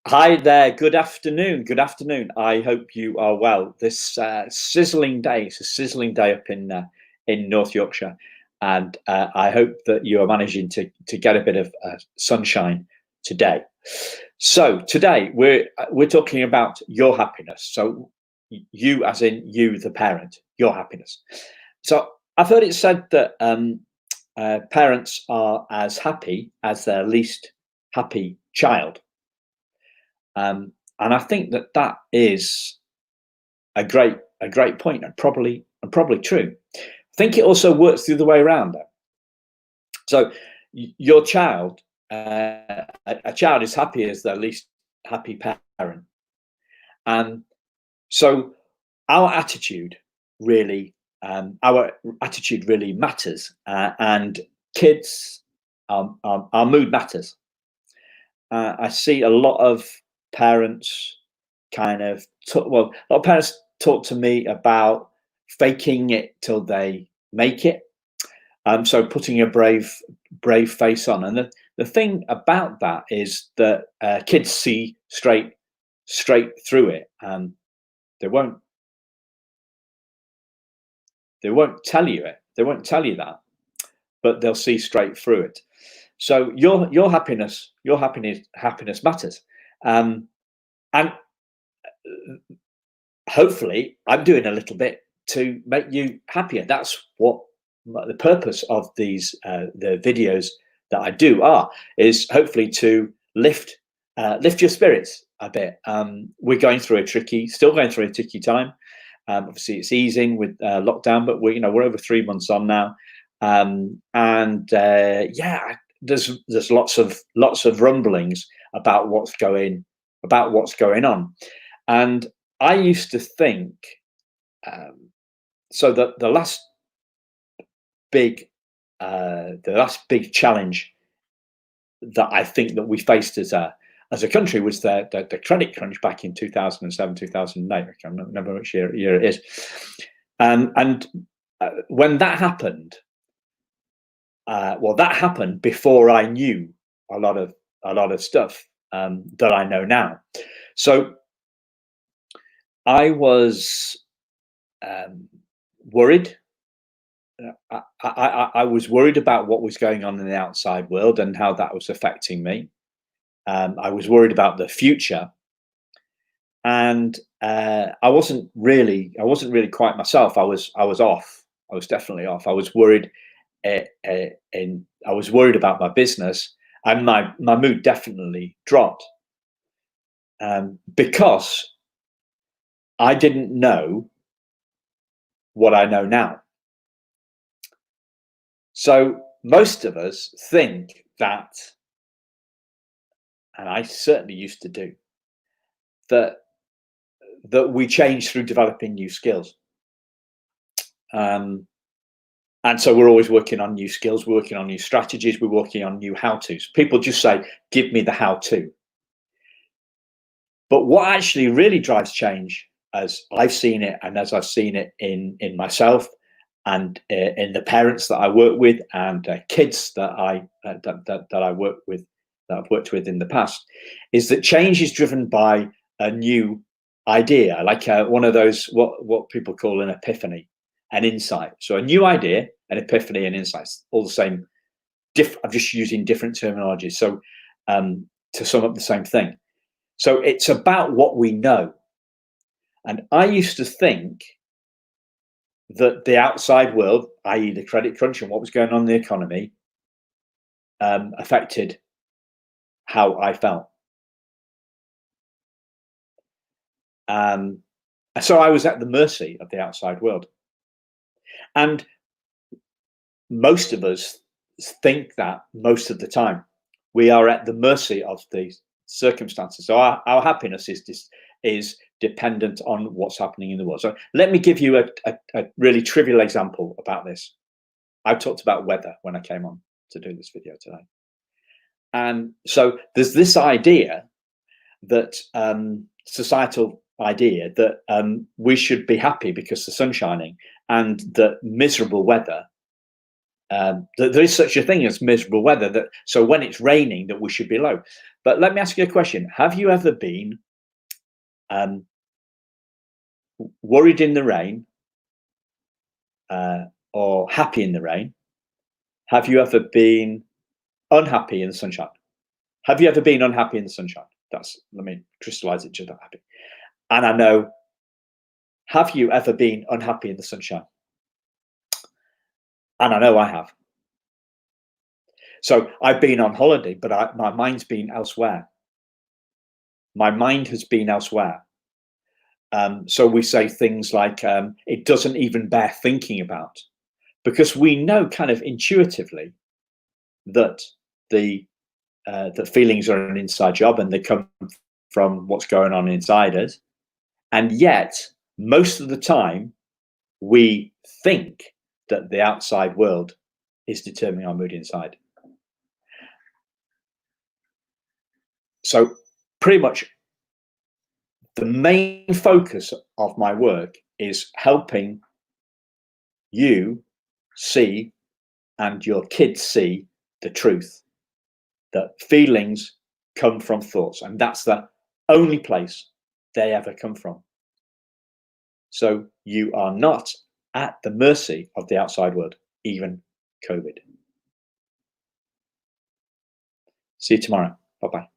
Hi there. Good afternoon. Good afternoon. I hope you are well. This sizzling day. It's a sizzling day up in North Yorkshire, and I hope that you are managing to get a bit of sunshine today. So today we're talking about your happiness. So you, as in you, the parent, your happiness. So I've heard it said that parents are as happy as their least happy child. And I think that that is a great point, and probably true. I think it also works the other way around though. So your child, a child is happy as their least happy parent, and so our attitude really, our attitude really matters, and kids, our mood matters. I see a lot of parents kind of well, a lot of parents talk to me about faking it till they make it. So putting a brave face on, and the thing about that is that kids see straight through it. They won't they won't tell you it. They won't tell you that, but they'll see straight through it. So your happiness matters, and hopefully I'm doing a little bit to make you happier. That's what the purpose of these the videos that I do are, is hopefully to lift your spirits a bit. We're going through still going through a tricky time. Obviously it's easing with lockdown, but we're over 3 months on now. And yeah, there's lots of rumblings about what's going on. And I used to think, so that the last big challenge that I think that we faced as a country was the credit crunch back in 2007, 2008. I can't remember which year it is. And when that happened, well, that happened before I knew a lot of stuff that I know now. So I was worried. I was worried about what was going on in the outside world and how that was affecting me. I was worried about the future, and I wasn't really quite myself. I was off. I was definitely off. I was worried, and I was worried about my business, and my mood definitely dropped, because I didn't know what I know now. So most of us think that, and I certainly used to do, that we change through developing new skills. And so we're always working on new skills, we're working on new strategies, we're working on new how-tos. People just say, give me the how-to. But what actually really drives change, as I've seen it, and as I've seen it in myself, and in the parents that I work with, and kids that I work with, that I've worked with in the past, is that change is driven by a new idea, like one of those what people call an epiphany, an insight. So a new idea, an epiphany, and insights, all the same. I'm just using different terminology, so to sum up the same thing. So it's about what we know, and I used to think that the outside world, i.e. the credit crunch and what was going on in the economy, affected how I felt. So I was at the mercy of the outside world. And most of us think that most of the time. We are at the mercy of the circumstances. So our happiness is dependent on what's happening in the world. So let me give you a really trivial example about this. I talked about weather when I came on to do this video today. And so there's this idea that societal idea that we should be happy because the sun's shining, and that miserable weather There is such a thing as miserable weather, that so when it's raining that we should be low. But let me ask you a question: have you ever been um, worried in the rain, uh, or happy in the rain? Have you ever been unhappy in the sunshine? Have you ever been unhappy in the sunshine? That's, let me crystallize it, just not happy. And I know, have you ever been unhappy in the sunshine? And I know I have. So I've been on holiday, but my mind's been elsewhere. My mind has been elsewhere. So we say things like, it doesn't even bear thinking about, because we know kind of intuitively that that feelings are an inside job and they come from what's going on inside us. And yet, most of the time, we think that the outside world is determining our mood inside. So pretty much the main focus of my work is helping you see, and your kids see, the truth that feelings come from thoughts, and that's the only place they ever come from. So you are not at the mercy of the outside world, even COVID. See you tomorrow. Bye bye.